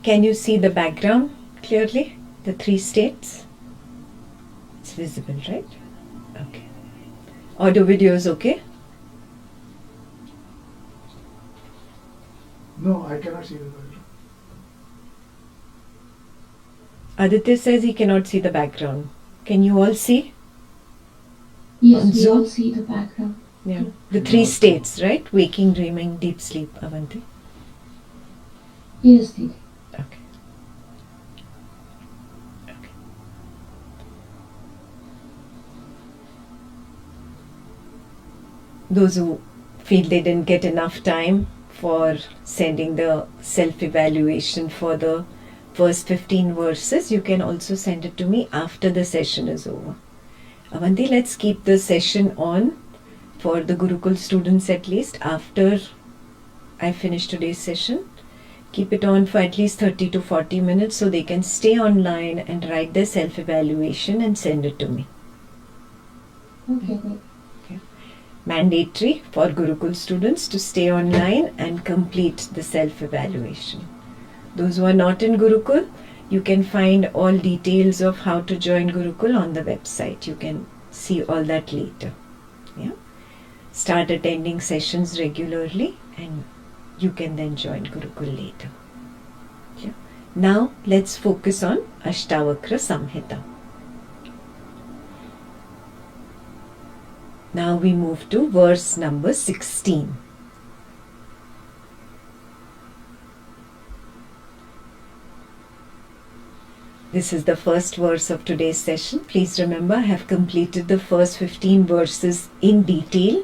Can you see the background clearly? The 3 states? It's visible, right? Okay. Audio video is okay? No, I cannot see the background. Aditya says he cannot see the background. Can you all see? Yes, we all see the background. Yeah. The 3 states, right? Waking, dreaming, deep sleep, Avanti. Yes, Didi. Okay. Okay. Those who feel they didn't get enough time for sending the self-evaluation for the first 15 verses, you can also send it to me after the session is over. Avanti, let's keep the session on for the Gurukul students at least after I finish today's session. Keep it on for at least 30 to 40 minutes so they can stay online and write their self-evaluation and send it to me. Okay, Didi. Mandatory for Gurukul students to stay online and complete the self-evaluation. Those who are not in Gurukul, you can find all details of how to join Gurukul on the website. You can see all that later. Yeah. Start attending sessions regularly and you can then join Gurukul later. Yeah. Now let's focus on Ashtavakra Samhita. Now we move to verse number 16. This is the first verse of today's session. Please remember, I have completed the first 15 verses in detail.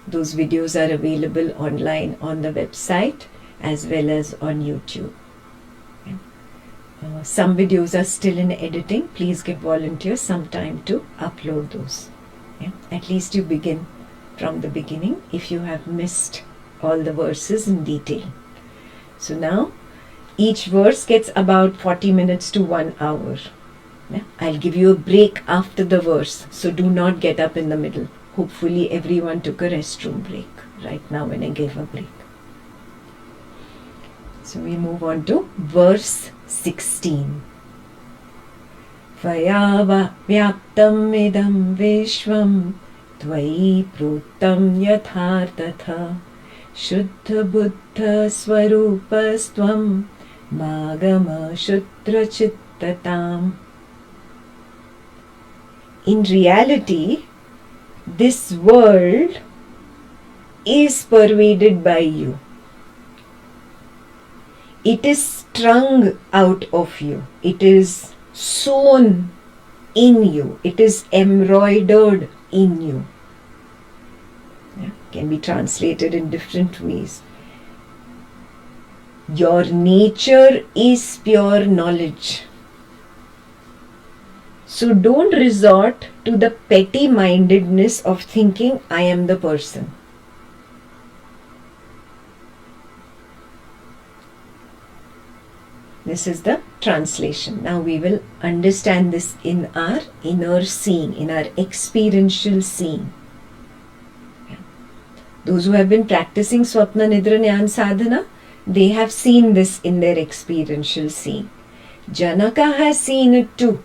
Those videos are available online on the website as well as on YouTube. Some videos are still in editing. Please give volunteers some time to upload those. Yeah. At least you begin from the beginning if you have missed all the verses in detail. So now each verse gets about 40 minutes to 1 hour. Yeah. I'll give you a break after the verse, so do not get up in the middle. Hopefully everyone took a restroom break right now when I gave a break. So we move on to verse 16. Tvaya vyaptam idam vishvam Tvai prutam yathartatha Shuddha buddha swarupastvam Magama shudra chittatam. In reality, this world is pervaded by you. It is strung out of you. It is sewn in you. It is embroidered in you. Yeah, can be translated in different ways. Your nature is pure knowledge. So don't resort to the petty-mindedness of thinking I am the person. This is the translation. Now we will understand this in our inner seeing, in our experiential seeing. Those who have been practicing Swapna Nidra Jnana Sadhana, they have seen this in their experiential seeing. Janaka has seen it too.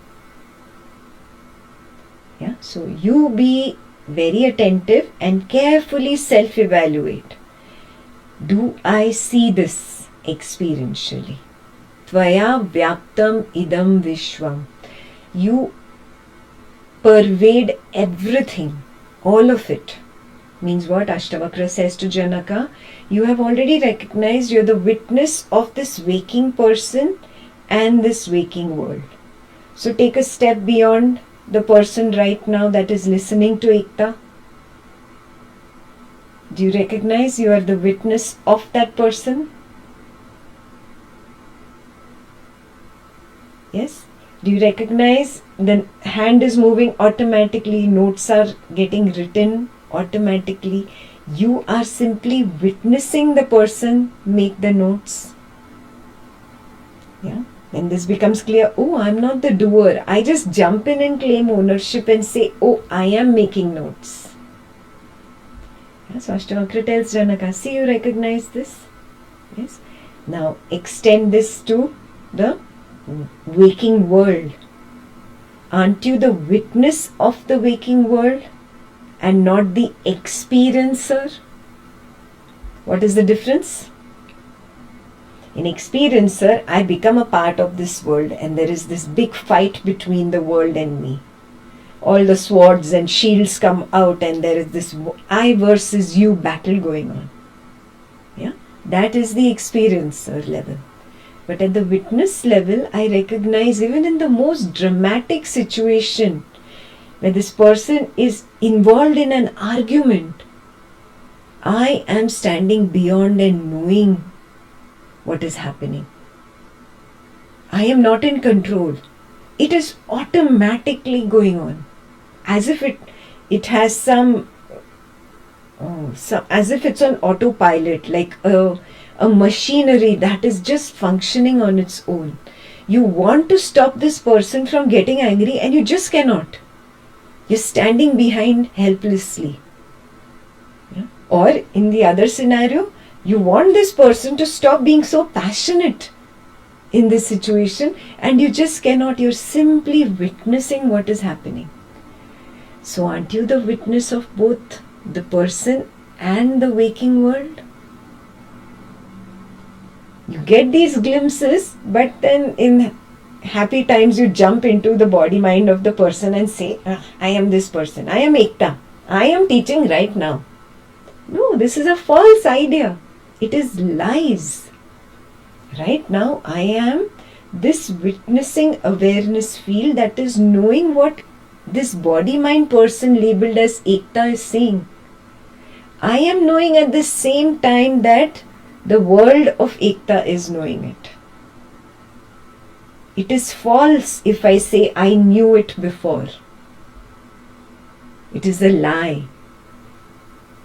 Yeah? So you be very attentive and carefully self-evaluate. Do I see this experientially? Tvaya vyaptam idam vishvam. You pervade everything, all of it. Means what? Ashtavakra says to Janaka, you have already recognized you're the witness of this waking person and this waking world. So take a step beyond the person right now that is listening to Ekta. Do you recognize you are the witness of that person? Yes? Do you recognize the hand is moving automatically, notes are getting written automatically? You are simply witnessing the person make the notes. Yeah? Then this becomes clear, oh, I'm not the doer. I just jump in and claim ownership and say, oh, I am making notes. Yeah, so Ashtavakra tells Janaka, see, you recognize this? Yes. Now extend this to the waking world. Aren't you the witness of the waking world and not the experiencer? What is the difference? In experiencer, I become a part of this world and there is this big fight between the world and me. All the swords and shields come out and there is this I versus you battle going on. Yeah, that is the experiencer level. But at the witness level, I recognize even in the most dramatic situation where this person is involved in an argument, I am standing beyond and knowing what is happening. I am not in control. It is automatically going on, as if it has some as if it's on autopilot, like a machinery that is just functioning on its own. You want to stop this person from getting angry and you just cannot. You're standing behind helplessly. Yeah? Or in the other scenario, you want this person to stop being so passionate in this situation and you just cannot. You're simply witnessing what is happening. So aren't you the witness of both the person and the waking world? You get these glimpses, but then in happy times you jump into the body mind of the person and say, I am this person, I am Ekta, I am teaching right now. No, this is a false idea. It is lies. Right now I am this witnessing awareness field that is knowing what this body mind person labeled as Ekta is saying. I am knowing at the same time that the world of Ekta is knowing it. It is false if I say I knew it before. It is a lie.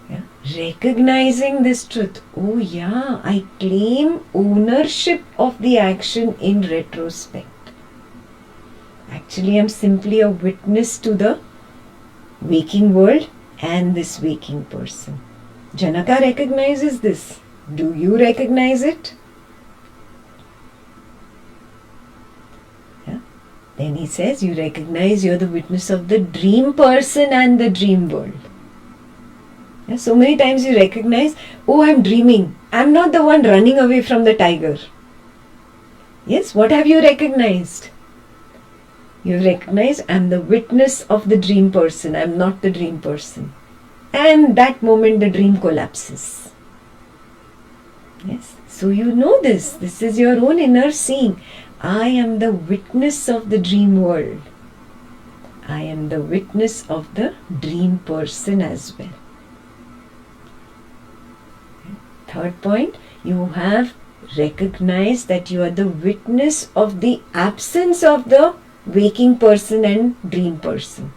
Yeah? Recognizing this truth. Oh yeah, I claim ownership of the action in retrospect. Actually, I am simply a witness to the waking world and this waking person. Janaka recognizes this. Do you recognize it? Yeah. Then he says, you recognize you're the witness of the dream person and the dream world. Yeah. So many times you recognize, oh, I'm dreaming. I'm not the one running away from the tiger. Yes, what have you recognized? You recognize I'm the witness of the dream person. I'm not the dream person. And that moment the dream collapses. Yes. So you know this. This is your own inner seeing. I am the witness of the dream world. I am the witness of the dream person as well. Third point, you have recognized that you are the witness of the absence of the waking person and dream person.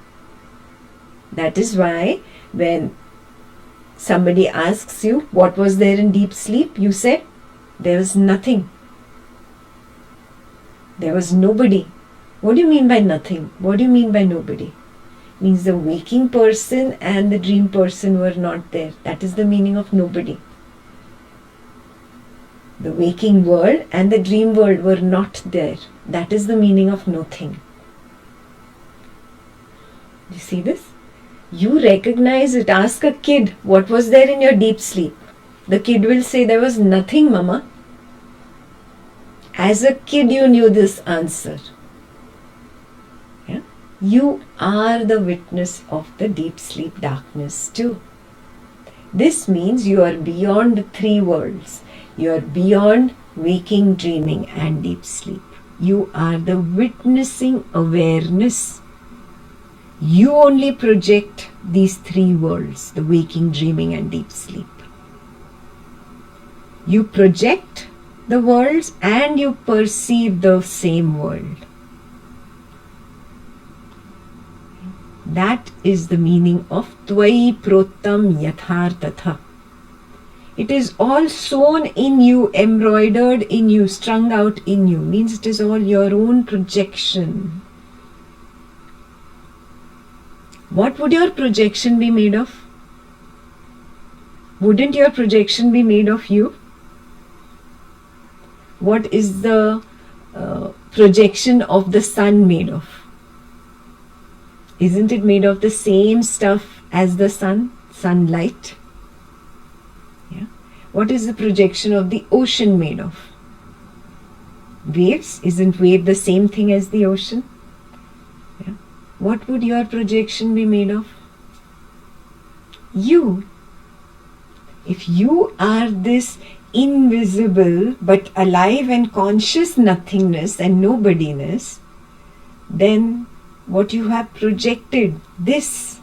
That is why when somebody asks you what was there in deep sleep, you said there was nothing. There was nobody. What do you mean by nothing? What do you mean by nobody? It means the waking person and the dream person were not there. That is the meaning of nobody. The waking world and the dream world were not there. That is the meaning of nothing. You see this? You recognize it. Ask a kid, what was there in your deep sleep? The kid will say, there was nothing, Mama. As a kid, you knew this answer. Yeah? You are the witness of the deep sleep darkness too. This means you are beyond the three worlds. You are beyond waking, dreaming and deep sleep. You are the witnessing awareness. You only project these three worlds, the waking, dreaming and deep sleep. You project the worlds and you perceive the same world. That is the meaning of Tvai Prottam Yathartatha. It is all sewn in you, embroidered in you, strung out in you. Means it is all your own projection. What would your projection be made of? Wouldn't your projection be made of you? What is the projection of the sun made of? Isn't it made of the same stuff as the sun? Sunlight. Yeah. What is the projection of the ocean made of? Waves. Isn't wave the same thing as the ocean? Yeah. What would your projection be made of? You. If you are this invisible but alive and conscious nothingness and nobodiness, then what you have projected, this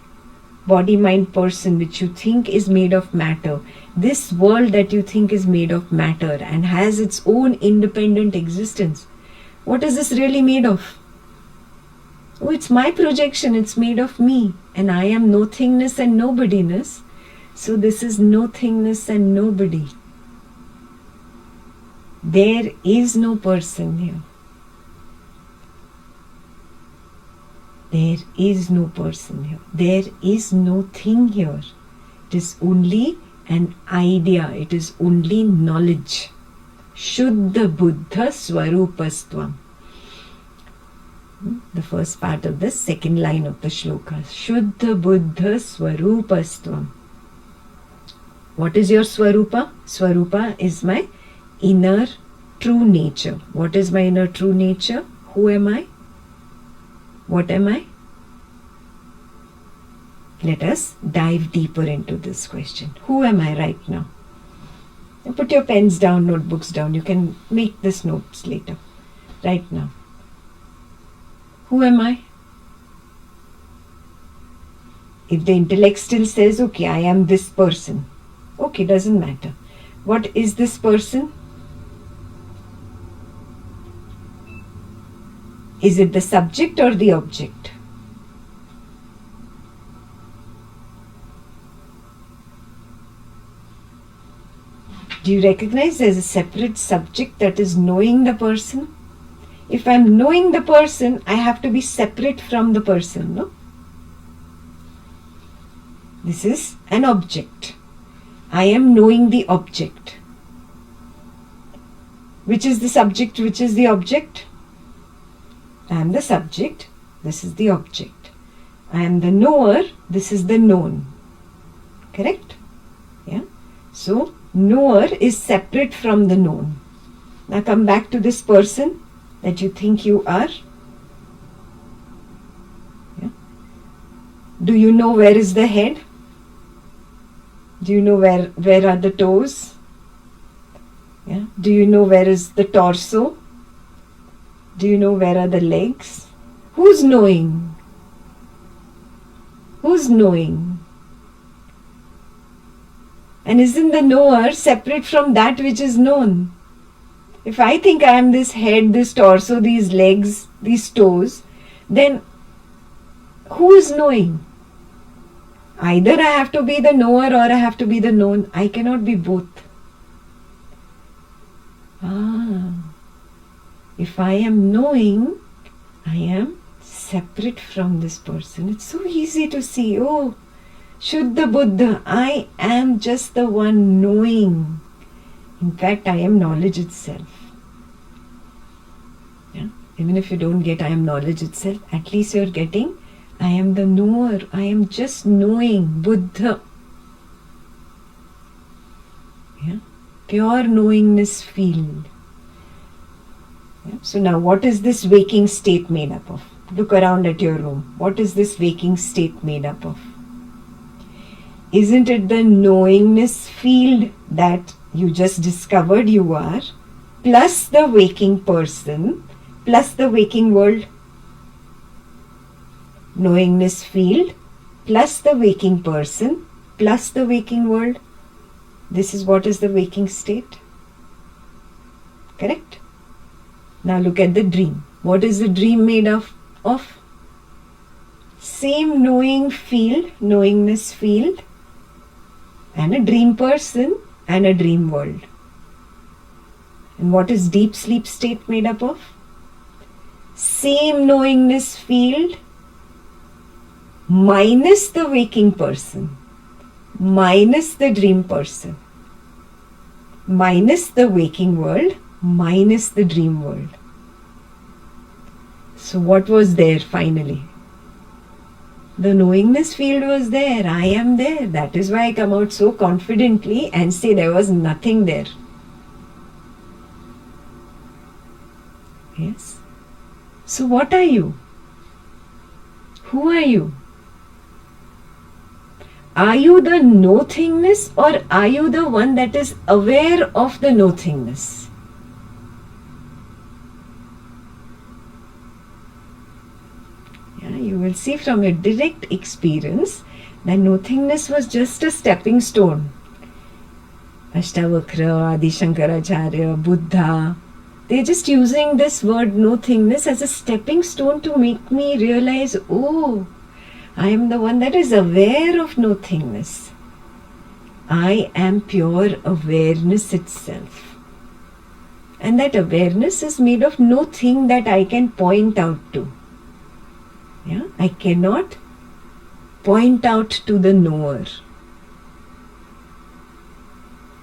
body, mind, person which you think is made of matter, this world that you think is made of matter and has its own independent existence, what is this really made of? Oh, it's my projection, it's made of me, and I am nothingness and nobodiness, so this is nothingness and nobody. There is no person here. There is no person here. There is no thing here. It is only an idea. It is only knowledge. Shuddha Buddha Swarupastvam. The first part of the second line of the shloka. Shuddha Buddha Swarupastvam. What is your Swarupa? Swarupa is my inner true nature. What is my inner true nature? Who am I? What am I? Let us dive deeper into this question. Who am I right now? And put your pens down, notebooks down. You can make this notes later. Right now. Who am I? If the intellect still says, okay, I am this person. Okay, doesn't matter. What is this person? Is it the subject or the object? Do you recognize there's a separate subject that is knowing the person? If I'm knowing the person, I have to be separate from the person, no? This is an object. I am knowing the object. Which is the subject? Which is the object? I am the subject. This is the object. I am the knower. This is the known. Correct? Yeah. So, knower is separate from the known. Now come back to this person that you think you are. Yeah. Do you know where is the head? Do you know where are the toes? Yeah. Do you know where is the torso? Do you know where are the legs? Who's knowing? Who's knowing? And isn't the knower separate from that which is known? If I think I am this head, this torso, these legs, these toes, then who is knowing? Either I have to be the knower or I have to be the known. I cannot be both. If I am knowing, I am separate from this person. It's so easy to see. Oh, Shuddha Buddha, I am just the one knowing. In fact, I am knowledge itself. Yeah? Even if you don't get I am knowledge itself, at least you're getting I am the knower. I am just knowing. Buddha. Yeah? Pure knowingness field. Yeah? So now what is this waking state made up of? Look around at your room. What is this waking state made up of? Isn't it the knowingness field that you just discovered you are, plus the waking person, plus the waking world? Knowingness field, plus the waking person, plus the waking world. This is what is the waking state. Correct? Now look at the dream. What is the dream made of? Same knowing field, knowingness field, and a dream person and a dream world. And what is deep sleep state made up of? Same knowingness field minus the waking person, minus the dream person, minus the waking world, minus the dream world. So what was there finally? The knowingness field was there. I am there. That is why I come out so confidently and say there was nothing there. Yes. So what are you? Who are you? Are you the nothingness, or are you the one that is aware of the nothingness? Yeah, you will see from your direct experience that nothingness was just a stepping stone. Ashtavakra, Adi Shankaracharya, Buddha, they're just using this word nothingness as a stepping stone to make me realize, oh, I am the one that is aware of nothingness. I am pure awareness itself. And that awareness is made of no thing that I can point out to. Yeah? I cannot point out to the knower.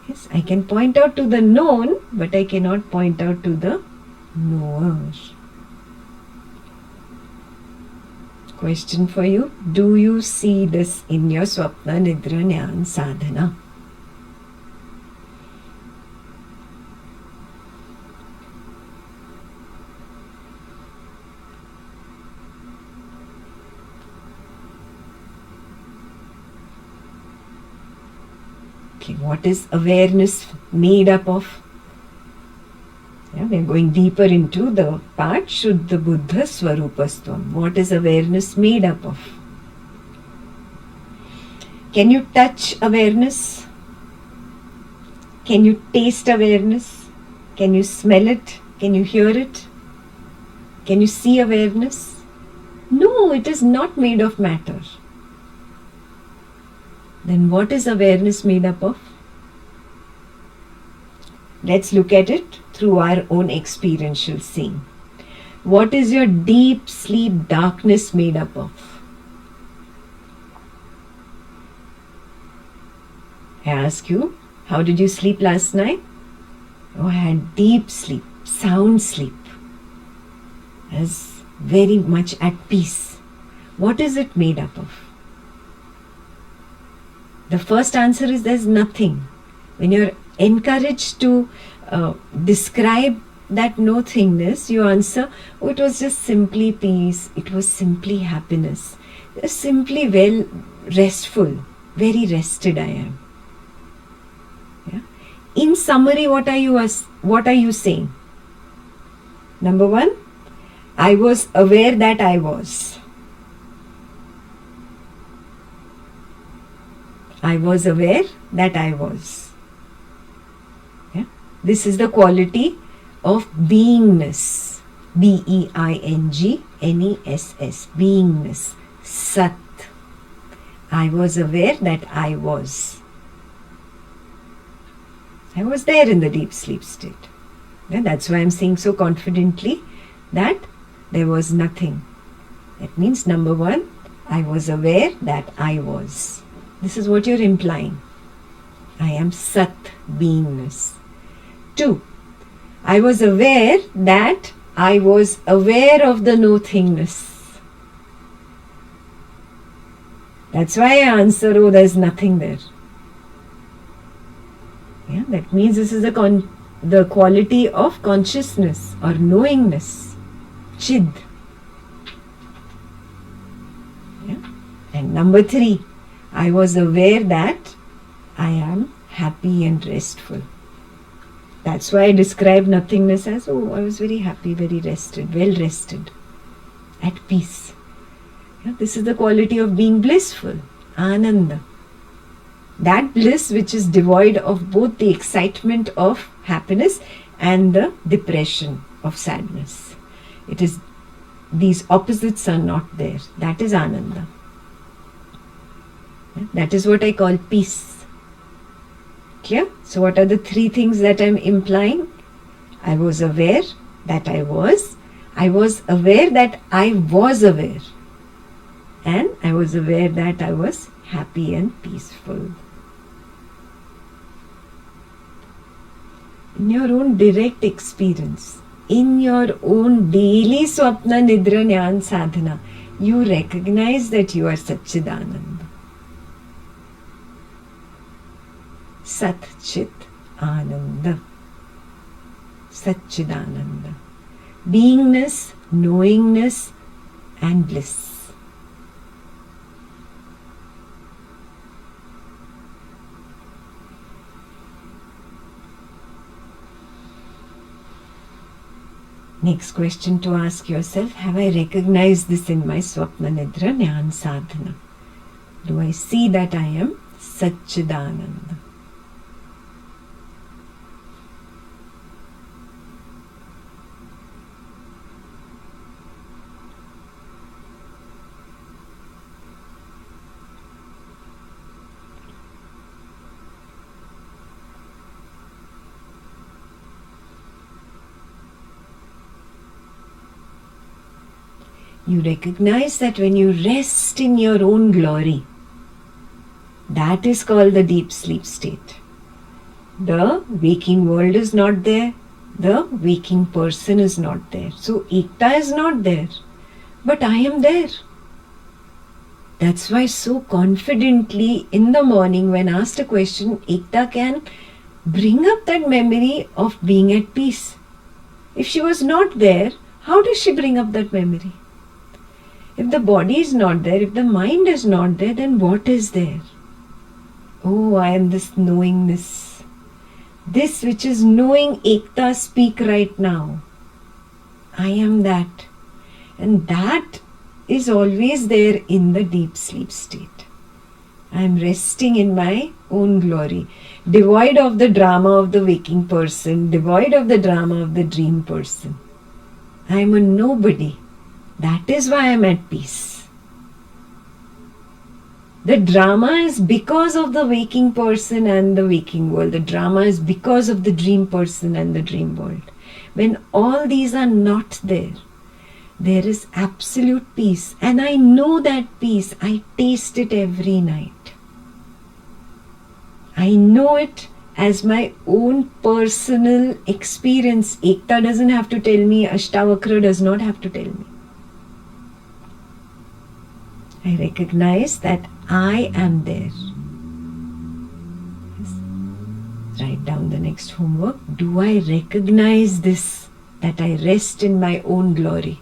Yes, I can point out to the known, but I cannot point out to the knower. Question for you. Do you see this in your Swapna Nidra Jnana Sadhana? Okay, what is awareness made up of? Yeah, we are going deeper into the part Shuddha Buddha Swarupastvam. What is awareness made up of? Can you touch awareness? Can you taste awareness? Can you smell it? Can you hear it? Can you see awareness? No, it is not made of matter. Then what is awareness made up of? Let's look at it through our own experiential seeing. What is your deep sleep darkness made up of? I ask you, how did you sleep last night? Oh, I had deep sleep, sound sleep. I was very much at peace. What is it made up of? The first answer is there's nothing. When you're encouraged to describe that nothingness, you answer, oh, it was just simply peace, it was simply happiness, it was simply well restful, very rested I am. Yeah? In summary, what are you saying? Number one, I was aware that I was. I was aware that I was. Yeah? This is the quality of beingness. B-E-I-N-G-N-E-S-S. Beingness. Sat. I was aware that I was. I was there in the deep sleep state. Yeah? That's why I'm saying so confidently that there was nothing. That means number one, I was aware that I was. This is what you're implying. I am Sat, beingness. 2. I was aware that I was aware of the nothingness. That's why I answer, oh, there's nothing there. Yeah, that means this is the quality of consciousness or knowingness. Chid. Yeah? And number 3. I was aware that I am happy and restful. That's why I describe nothingness as, oh, I was very happy, very rested, well rested, at peace. Yeah, this is the quality of being blissful, ananda. That bliss which is devoid of both the excitement of happiness and the depression of sadness. It is, these opposites are not there. That is ananda. That is what I call peace. Clear? So what are the 3 things that I'm implying? I was aware that I was. I was aware that I was aware. And I was aware that I was happy and peaceful. in your own direct experience, in your own daily Swapna Nidra Jnana Sadhana, you recognize that you are Satchidananda. Sat Chit Ananda. Satchidananda. Beingness, knowingness, and bliss. Next question to ask yourself, have I recognized this in my Swapna Nidra Jnana Sadhana? Do I see that I am Satchidananda? You recognize that when you rest in your own glory, that is called the deep sleep state. The waking world is not there. The waking person is not there. So Ekta is not there. But I am there. That's why so confidently in the morning when asked a question, Ekta can bring up that memory of being at peace. If she was not there, how does she bring up that memory? If the body is not there, if the mind is not there, then what is there? Oh, I am this knowingness. This which is knowing Ekta speak right now. I am that. And that is always there in the deep sleep state. I am resting in my own glory, devoid of the drama of the waking person, devoid of the drama of the dream person. I am a nobody. That is why I am at peace. The drama is because of the waking person and the waking world. The drama is because of the dream person and the dream world. When all these are not there, there is absolute peace. And I know that peace. I taste it every night. I know it as my own personal experience. Ekta doesn't have to tell me. Ashtavakra does not have to tell me. I recognize that I am there. Yes. Write down the next homework. Do I recognize this? That I rest in my own glory.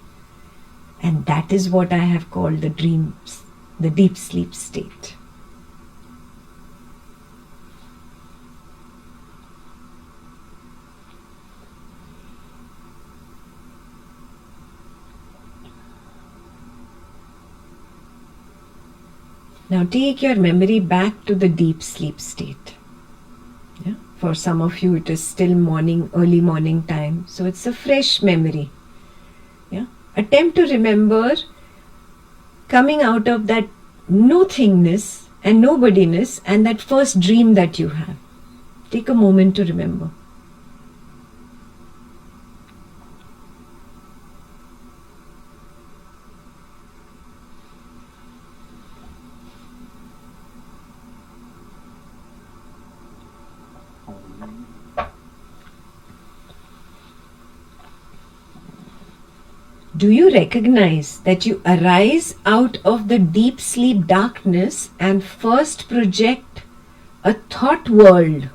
And that is what I have called the dreams, the deep sleep state. Now take your memory back to the deep sleep state. Yeah? For some of you it is still morning, early morning time. So it's a fresh memory. Yeah? Attempt to remember coming out of that nothingness and nobodiness and that first dream that you have. Take a moment to remember. Do you recognize that you arise out of the deep sleep darkness and first project a thought world?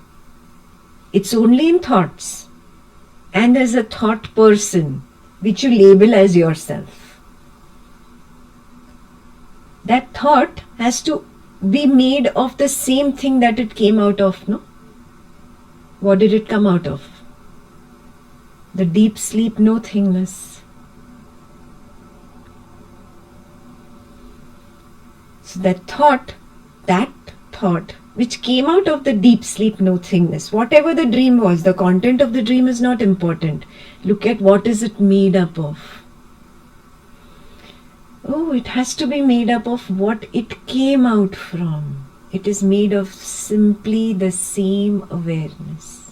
It's only in thoughts. And there's a thought person which you label as yourself. That thought has to be made of the same thing that it came out of, no? What did it come out of? The deep sleep nothingness. So that thought which came out of the deep sleep nothingness, whatever the dream was, the content of the dream is not important. Look at what is it made up of. Oh, it has to be made up of what it came out from. It is made of simply the same awareness.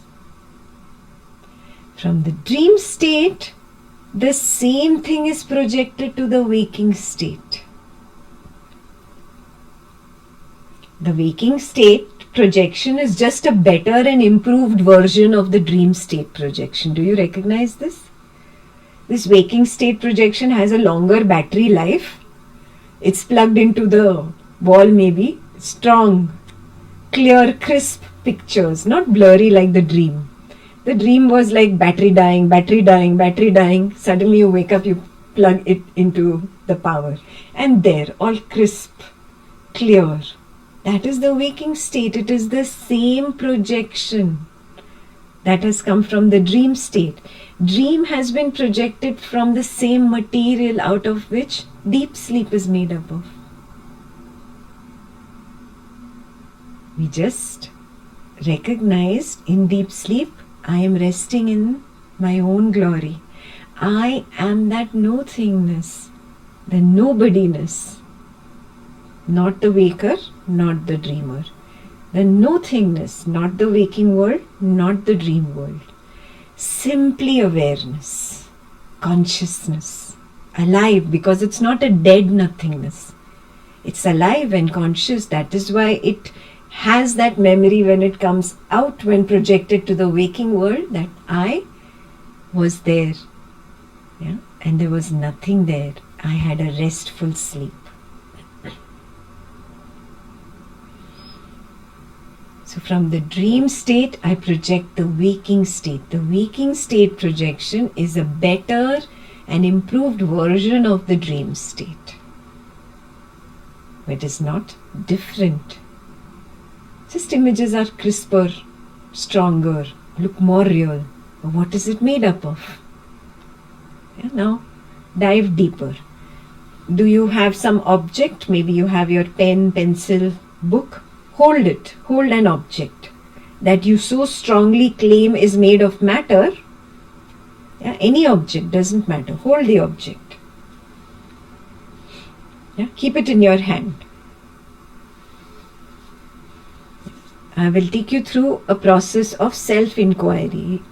From the dream state, the same thing is projected to the waking state. The waking state projection is just a better and improved version of the dream state projection. Do you recognize this? This waking state projection has a longer battery life. It's plugged into the wall maybe. Strong, clear, crisp pictures, not blurry like the dream. The dream was like battery dying, battery dying, battery dying. Suddenly you wake up, you plug it into the power. And there, all crisp, clear. That is the waking state. It is the same projection that has come from the dream state. Dream has been projected from the same material out of which deep sleep is made up of. We just recognized in deep sleep, I am resting in my own glory. I am that no-thingness, the nobodiness. Not the waker, not the dreamer. The no-thingness, not the waking world, not the dream world. Simply awareness, consciousness, alive, because it's not a dead nothingness. It's alive and conscious. That is why it has that memory when it comes out, when projected to the waking world, that I was there. Yeah? And there was nothing there. I had a restful sleep. So from the dream state, I project the waking state. The waking state projection is a better and improved version of the dream state. It is not different. Just images are crisper, stronger, look more real. But what is it made up of? Yeah, now, dive deeper. Do you have some object? Maybe you have your pen, pencil, book. Hold it. Hold an object that you so strongly claim is made of matter. Yeah, any object, doesn't matter. Hold the object. Yeah, keep it in your hand. I will take you through a process of self-inquiry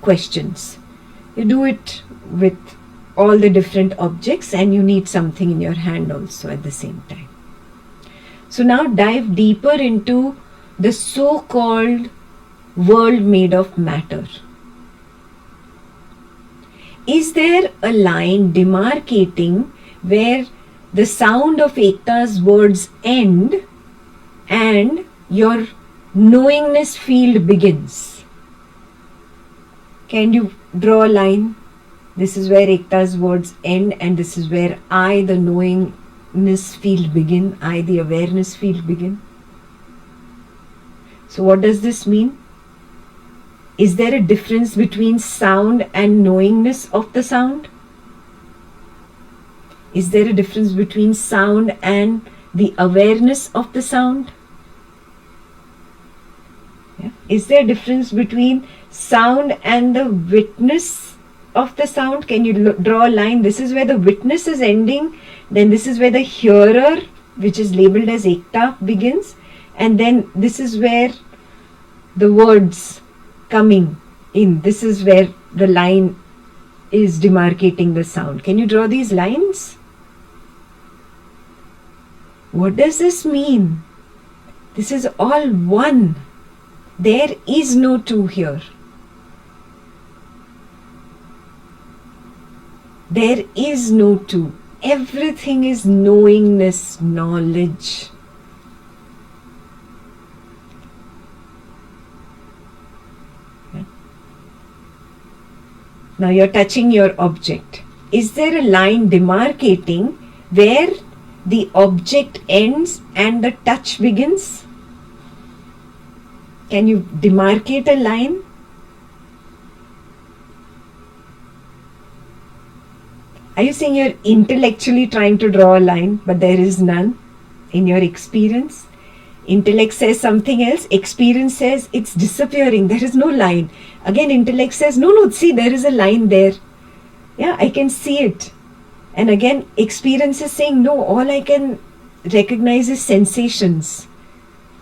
questions. You do it with all the different objects, and you need something in your hand also at the same time. So now dive deeper into the so-called world made of matter. Is there a line demarcating where the sound of Ekta's words end and your knowingness field begins? Can you draw a line? This is where Ekta's words end, and this is where I, the knowingness field, begin. I, the awareness field, begin. So what does this mean? Is there a difference between sound and knowingness of the sound? Is there a difference between sound and the awareness of the sound? Yeah. Is there a difference between sound and the witness of the sound? Can you draw a line? This is where the witness is ending, then this is where the hearer, which is labeled as Ekta, begins, and then this is where the words coming in. This is where the line is demarcating the sound. Can you draw these lines? What does this mean? This is all one. There is no two here. There is no two. Everything is knowingness, knowledge. Yeah. Now you're touching your object. Is there a line demarcating where the object ends and the touch begins? Can you demarcate a line? Are you saying you're intellectually trying to draw a line, but there is none in your experience? Intellect says something else, experience says it's disappearing, there is no line. Again, intellect says, no, see, there is a line there. Yeah, I can see it. And again, experience is saying, no, all I can recognize is sensations.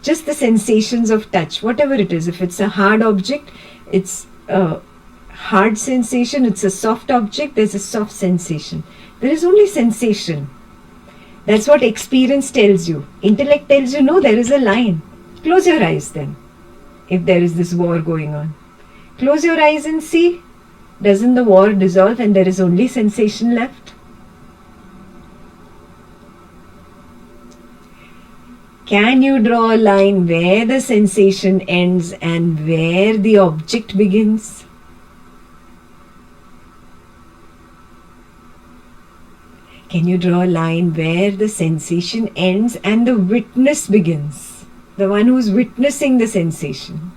Just the sensations of touch, whatever it is. If it's a hard object, it's a hard sensation. It's a soft object, there's a soft sensation. There is only sensation. That's what experience tells you. Intellect tells you, no, there is a line. Close your eyes then, if there is this war going on. Close your eyes and see. Doesn't the war dissolve and there is only sensation left? Can you draw a line where the sensation ends and where the object begins? Can you draw a line where the sensation ends and the witness begins? The one who is witnessing the sensation.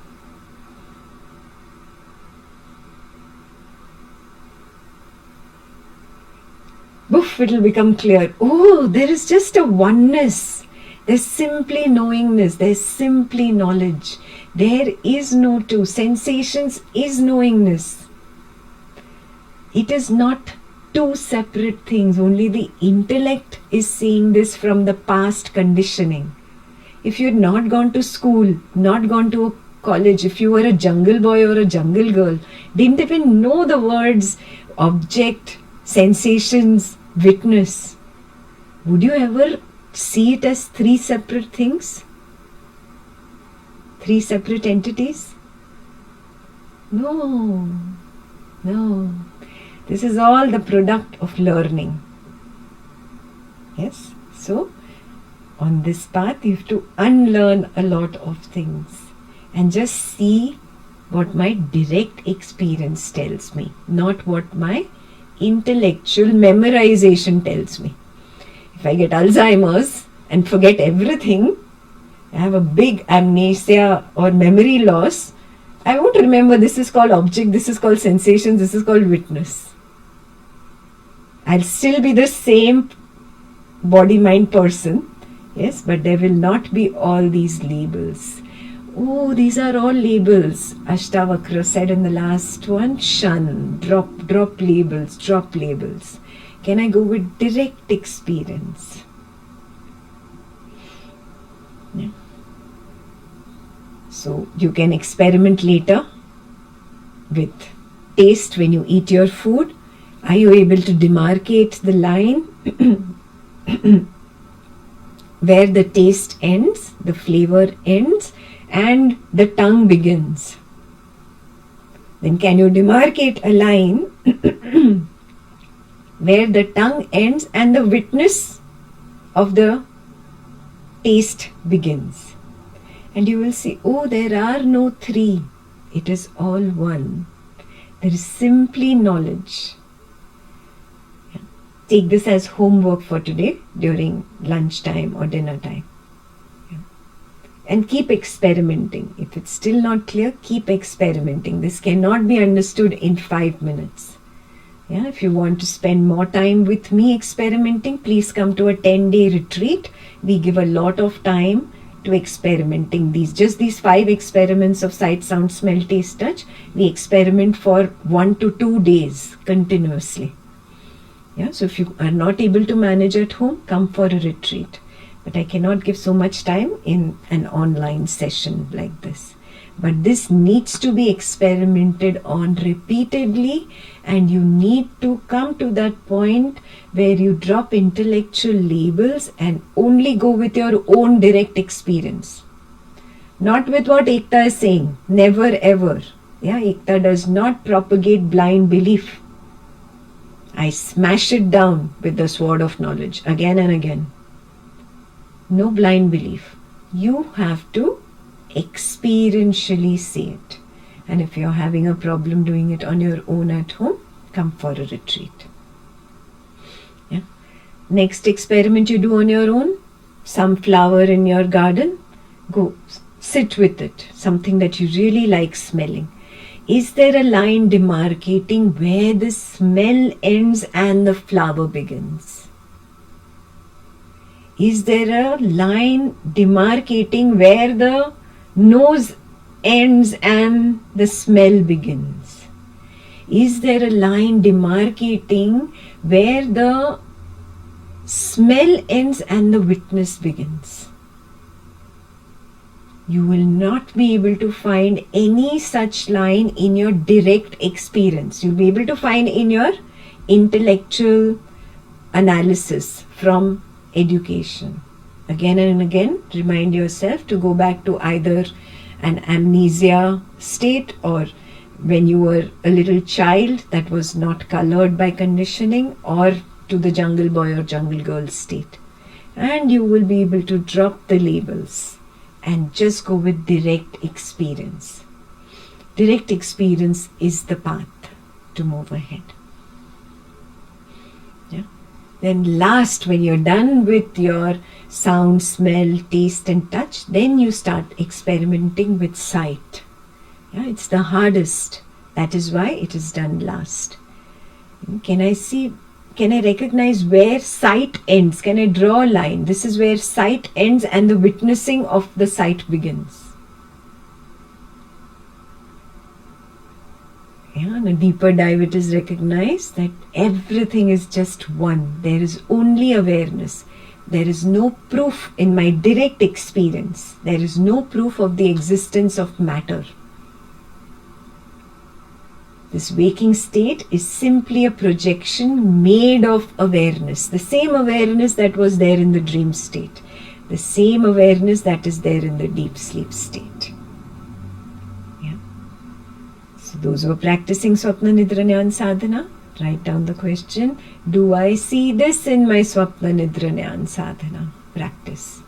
Boof, it will become clear. Oh, there is just a oneness. There's simply knowingness. There's simply knowledge. There is no two. Sensations is knowingness. It is not two separate things. Only the intellect is seeing this from the past conditioning. If you had not gone to school, not gone to a college, if you were a jungle boy or a jungle girl, didn't even know the words object, sensations, witness, would you ever see it as three separate things? Three separate entities? No. This is all the product of learning. Yes? So, on this path, you have to unlearn a lot of things and just see what my direct experience tells me, not what my intellectual memorization tells me. If I get Alzheimer's and forget everything, I have a big amnesia or memory loss, I won't remember this is called object, this is called sensation, this is called witness. I'll still be the same body-mind person, yes, but there will not be all these labels. Oh, these are all labels. Ashtavakra said in the last one, shun, drop labels, drop labels. Can I go with direct experience? Yeah. So you can experiment later with taste when you eat your food. Are you able to demarcate the line where the taste ends, the flavor ends, and the tongue begins? Then can you demarcate a line where the tongue ends and the witness of the taste begins? And you will see, oh, there are no three. It is all one. There is simply knowledge. Take this as homework for today during lunchtime or dinner time. And keep experimenting. If it's still not clear, keep experimenting. This cannot be understood in 5 minutes. Yeah, if you want to spend more time with me experimenting, please come to a 10-day retreat. We give a lot of time to experimenting. Just these 5 experiments of sight, sound, smell, taste, touch, we experiment for 1 to 2 days continuously. Yeah, so if you are not able to manage at home, come for a retreat. But I cannot give so much time in an online session like this. But this needs to be experimented on repeatedly, and you need to come to that point where you drop intellectual labels and only go with your own direct experience. Not with what Ekta is saying. Never ever. Yeah, Ekta does not propagate blind belief. I smash it down with the sword of knowledge again and again. No blind belief. You have to experientially see it. And if you're having a problem doing it on your own at home, come for a retreat. Yeah. Next experiment you do on your own, some flower in your garden, go sit with it, something that you really like smelling. Is there a line demarcating where the smell ends and the flower begins? Is there a line demarcating where the nose ends and the smell begins? Is there a line demarcating where the smell ends and the witness begins? You will not be able to find any such line in your direct experience. You'll be able to find in your intellectual analysis from education. Again and again, remind yourself to go back to either an amnesia state or when you were a little child that was not colored by conditioning, or to the jungle boy or jungle girl state. And you will be able to drop the labels and just go with direct experience. Direct experience is the path to move ahead. Yeah. Then last, when you're done with your sound, smell, taste and touch, then you start experimenting with sight. Yeah, it's the hardest. That is why it is done last. Can I recognize where sight ends? Can I draw a line? This is where sight ends and the witnessing of the sight begins. Yeah, on a deeper dive, it is recognized that everything is just one. There is only awareness. There is no proof in my direct experience. There is no proof of the existence of matter. This waking state is simply a projection made of awareness. The same awareness that was there in the dream state. The same awareness that is there in the deep sleep state. Yeah. So those who are practicing Swapna Nidra Jnana Sadhana, write down the question, do I see this in my Swapna Nidra Jnana Sadhana practice?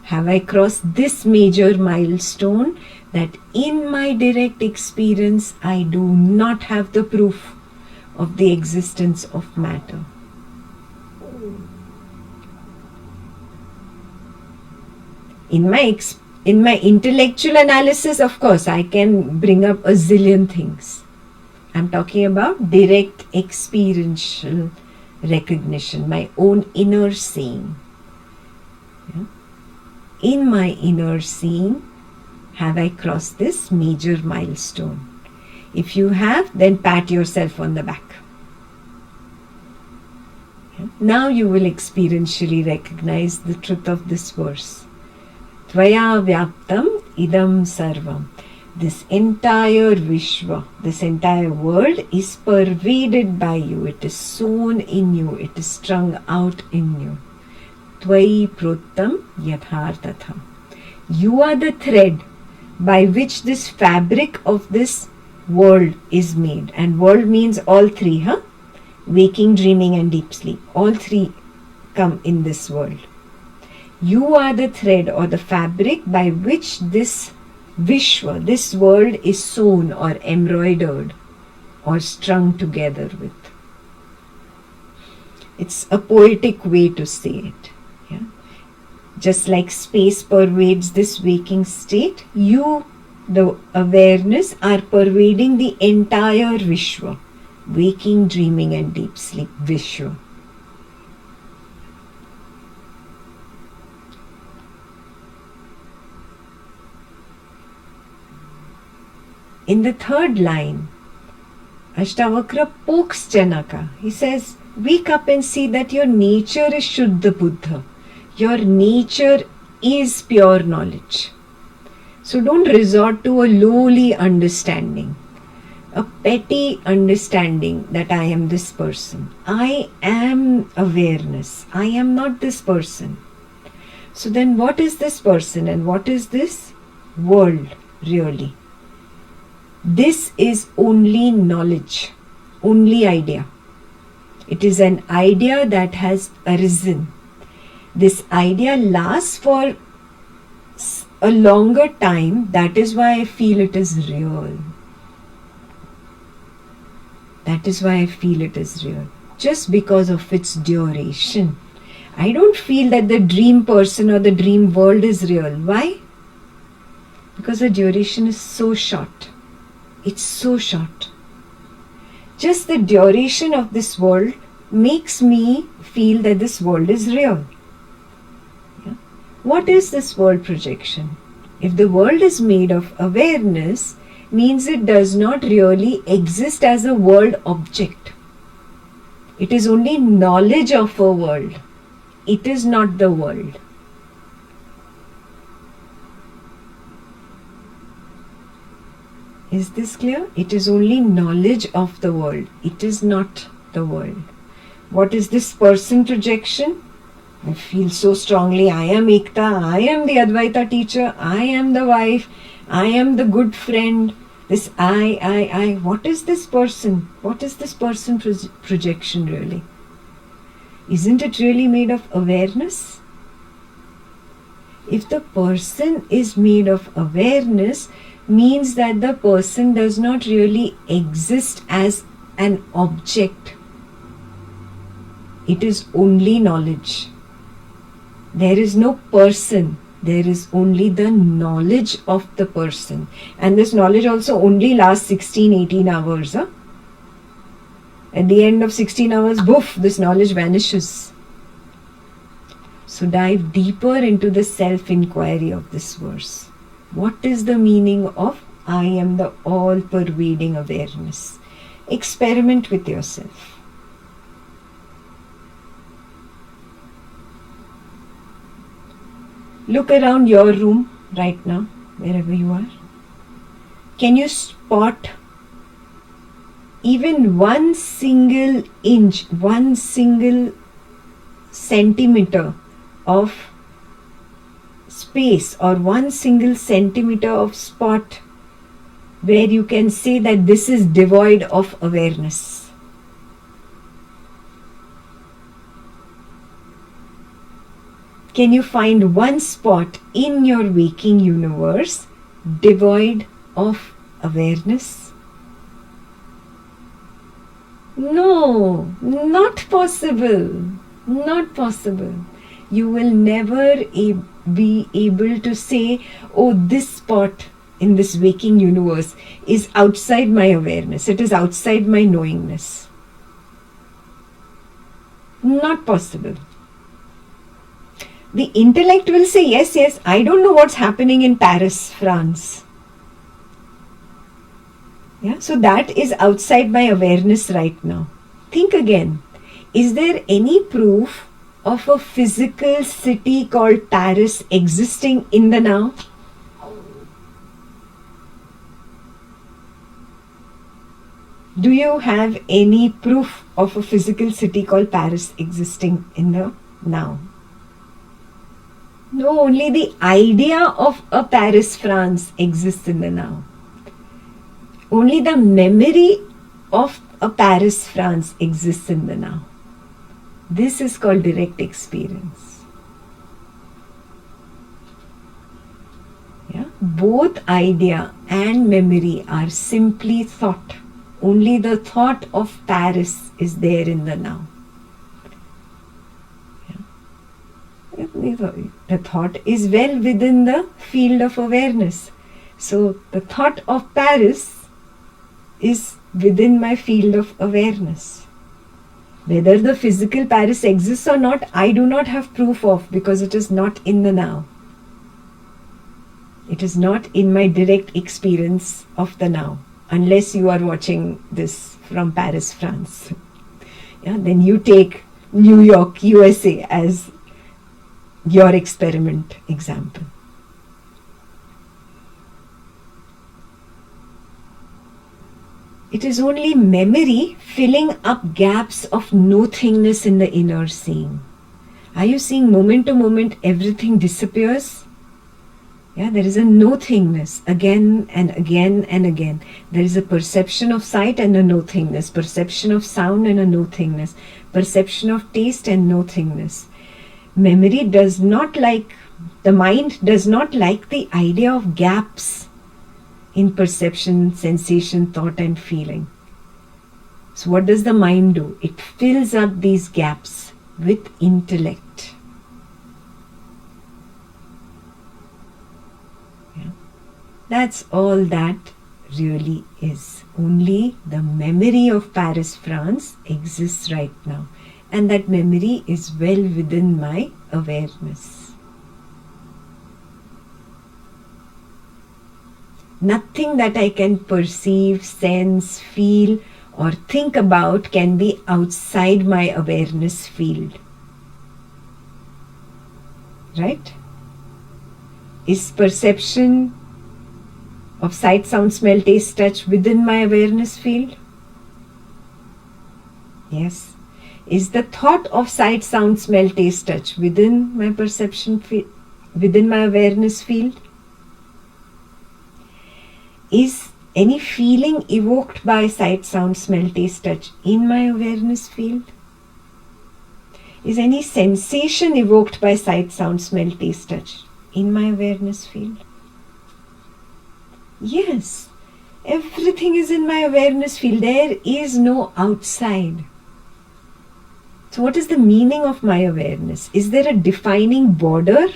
Have I crossed this major milestone that in my direct experience I do not have the proof of the existence of matter? In my intellectual analysis, of course, I can bring up a zillion things. I'm talking about direct experiential recognition, my own inner seeing. Yeah? In my inner seeing, have I crossed this major milestone? If you have, then pat yourself on the back. Yeah? Now you will experientially recognize the truth of this verse. Tvaya vyaptam idam sarvam. This entire Vishwa, this entire world is pervaded by you. It is sown in you. It is strung out in you. Tvai pruttam yathartatha. You are the thread by which this fabric of this world is made. And world means all three, huh? Waking, dreaming and deep sleep. All three come in this world. You are the thread or the fabric by which this Vishwa, this world is sewn or embroidered or strung together with. It's a poetic way to say it. Yeah? Just like space pervades this waking state, you, the awareness, are pervading the entire Vishwa. Waking, dreaming and deep sleep, Vishwa. In the third line, Ashtavakra pokes Janaka. He says, wake up and see that your nature is Shuddha Buddha. Your nature is pure knowledge. So don't resort to a lowly understanding, a petty understanding that I am this person. I am awareness. I am not this person. So then what is this person and what is this world really? This is only knowledge, only idea. It is an idea that has arisen. This idea lasts for a longer time. That is why I feel it is real. That is why I feel it is real. Just because of its duration. I don't feel that the dream person or the dream world is real. Why? Because the duration is so short. It's so short. Just the duration of this world makes me feel that this world is real. Yeah? What is this world projection? If the world is made of awareness, means it does not really exist as a world object. It is only knowledge of a world. It is not the world. Is this clear? It is only knowledge of the world. It is not the world. What is this person projection? I feel so strongly, I am Ekta, I am the Advaita teacher, I am the wife, I am the good friend. This I. What is this person? What is this person projection really? Isn't it really made of awareness? If the person is made of awareness, means that the person does not really exist as an object. It is only knowledge. There is no person. There is only the knowledge of the person. And this knowledge also only lasts 16-18 hours. Huh? At the end of 16 hours, boof, this knowledge vanishes. So dive deeper into the self-inquiry of this verse. What is the meaning of I am the all-pervading awareness? Experiment with yourself. Look around your room right now, wherever you are. Can you spot even one single inch, one single centimeter of space or one single centimeter of spot where you can say that this is devoid of awareness? Can you find one spot in your waking universe devoid of awareness? No, not possible. Not possible. You will never be able to say, oh, this spot in this waking universe is outside my awareness. It is outside my knowingness. Not possible. The intellect will say, yes, I don't know what's happening in Paris, France. Yeah, so that is outside my awareness right now. Think again. Is there any proof of a physical city called Paris existing in the now? Do you have any proof of a physical city called Paris existing in the now? No, only the idea of a Paris, France exists in the now. Only the memory of a Paris, France exists in the now. This is called direct experience. Yeah? Both idea and memory are simply thought. Only the thought of Paris is there in the now. The thought is well within the field of awareness. So the thought of Paris is within my field of awareness. Whether the physical Paris exists or not, I do not have proof of, because it is not in the now. It is not in my direct experience of the now, unless you are watching this from Paris, France. Yeah, then you take New York, USA as your experiment example. It is only memory filling up gaps of nothingness in the inner seeing. Are you seeing moment to moment everything disappears? Yeah, there is a nothingness again and again and again. There is a perception of sight and a nothingness, perception of sound and a nothingness, perception of taste and nothingness. Memory does not like, the mind does not like the idea of gaps in perception, sensation, thought and feeling. So what does the mind do? It fills up these gaps with intellect. Yeah. That's all that really is. Only the memory of Paris, France exists right now. And that memory is well within my awareness. Nothing that I can perceive, sense, feel or think about can be outside my awareness field. Right? Is perception of sight, sound, smell, taste, touch within my awareness field? Yes. Is the thought of sight, sound, smell, taste, touch within my perception field, within my awareness field? Is any feeling evoked by sight, sound, smell, taste, touch in my awareness field? Is any sensation evoked by sight, sound, smell, taste, touch in my awareness field? Yes, everything is in my awareness field. There is no outside. So what is the meaning of my awareness? Is there a defining border?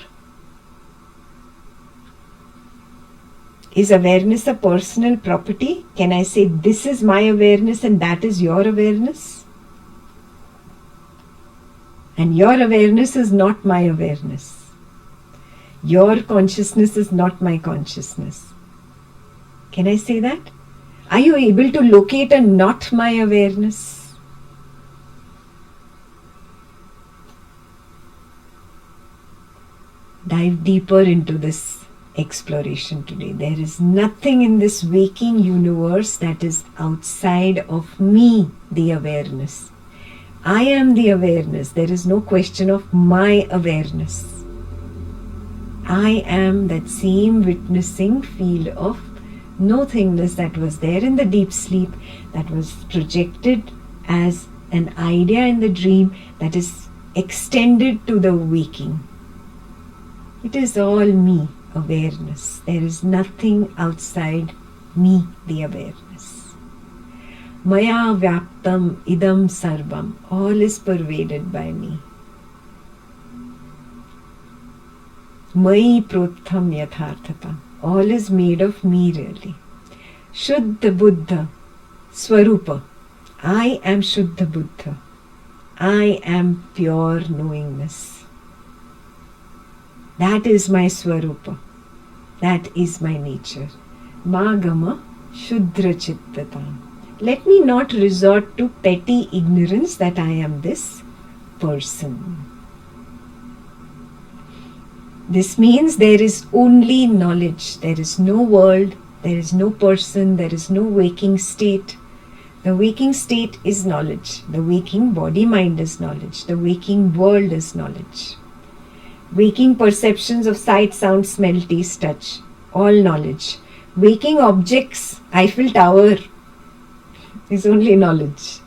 Is awareness a personal property? Can I say this is my awareness and that is your awareness? And your awareness is not my awareness. Your consciousness is not my consciousness. Can I say that? Are you able to locate a not my awareness? Dive deeper into this exploration today. There is nothing in this waking universe that is outside of me, the awareness. I am the awareness. There is no question of my awareness. I am that same witnessing field of nothingness that was there in the deep sleep, that was projected as an idea in the dream, that is extended to the waking. It is all me, awareness. There is nothing outside me, the awareness. Maya vyaptam idam sarvam. All is pervaded by me. Mai protham yatharthata. All is made of me really. Shuddha Buddha Swarupa. I am Shuddha Buddha. I am pure knowingness. That is my Swarupa. That is my nature. Magama Shuddra Chittata. Let me not resort to petty ignorance that I am this person. This means there is only knowledge. There is no world, there is no person, there is no waking state. The waking state is knowledge. The waking body-mind is knowledge. The waking world is knowledge. Waking perceptions of sight, sound, smell, taste, touch, all knowledge. Waking objects, Eiffel Tower, is only knowledge.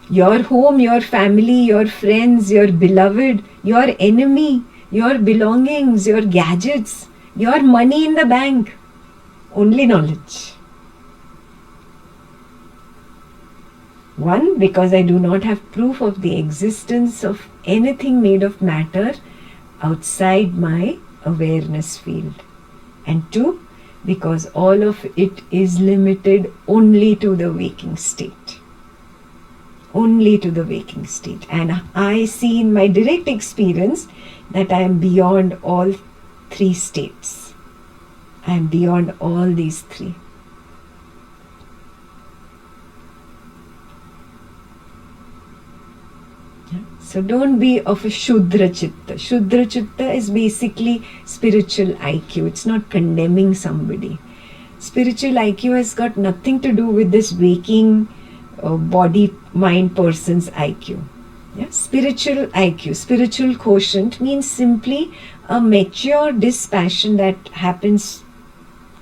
Your home, your family, your friends, your beloved, your enemy, your belongings, your gadgets, your money in the bank, only knowledge. One, because I do not have proof of the existence of anything made of matter outside my awareness field. And two, because all of it is limited only to the waking state. Only to the waking state. And I see in my direct experience that I am beyond all three states. I am beyond all these three. So don't be of a Shudra Chitta. Shudra Chitta is basically spiritual IQ. It's not condemning somebody. Spiritual IQ has got nothing to do with this waking body, mind person's IQ. Yeah? Spiritual IQ, spiritual quotient means simply a mature dispassion that happens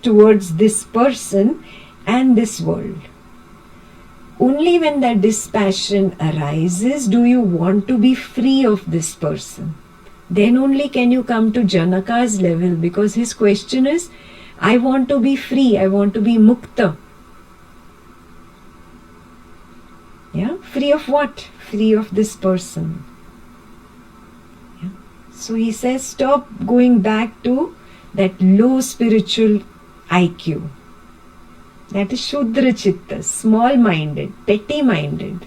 towards this person and this world. Only when that dispassion arises do you want to be free of this person. Then only can you come to Janaka's level, because his question is, I want to be free, I want to be mukta. Yeah, free of what? Free of this person. Yeah. So he says, stop going back to that low spiritual IQ. That is Shudra Chitta, small-minded, petty-minded.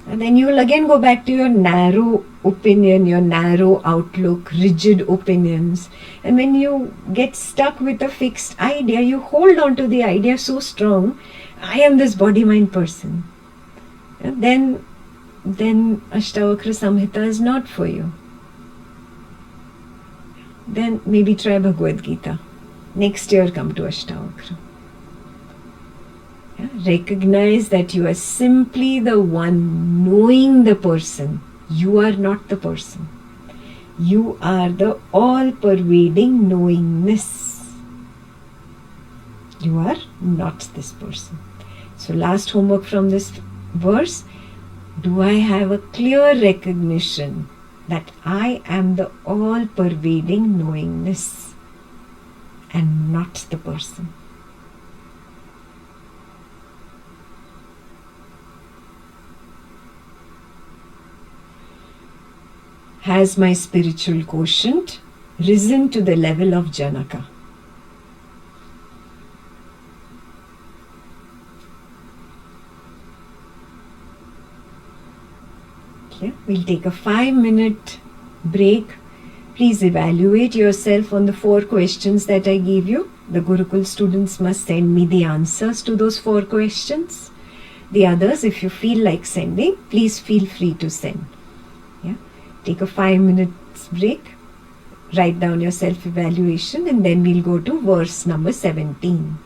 And then you will again go back to your narrow opinion, your narrow outlook, rigid opinions. And when you get stuck with a fixed idea, you hold on to the idea so strong, I am this body-mind person. And then Ashtavakra Samhita is not for you. Then maybe try Bhagavad Gita. Next year come to Ashtavakra. Yeah? Recognize that you are simply the one knowing the person. You are not the person. You are the all-pervading knowingness. You are not this person. So last homework from this verse, do I have a clear recognition that I am the all-pervading knowingness and not the person? Has my spiritual quotient risen to the level of Janaka? Okay, we'll take a 5-minute break. Please evaluate yourself on the 4 questions that I gave you. The Gurukul students must send me the answers to those 4 questions. The others, if you feel like sending, please feel free to send. Yeah. Take a 5-minute break, write down your self-evaluation, and then we'll go to verse number 17.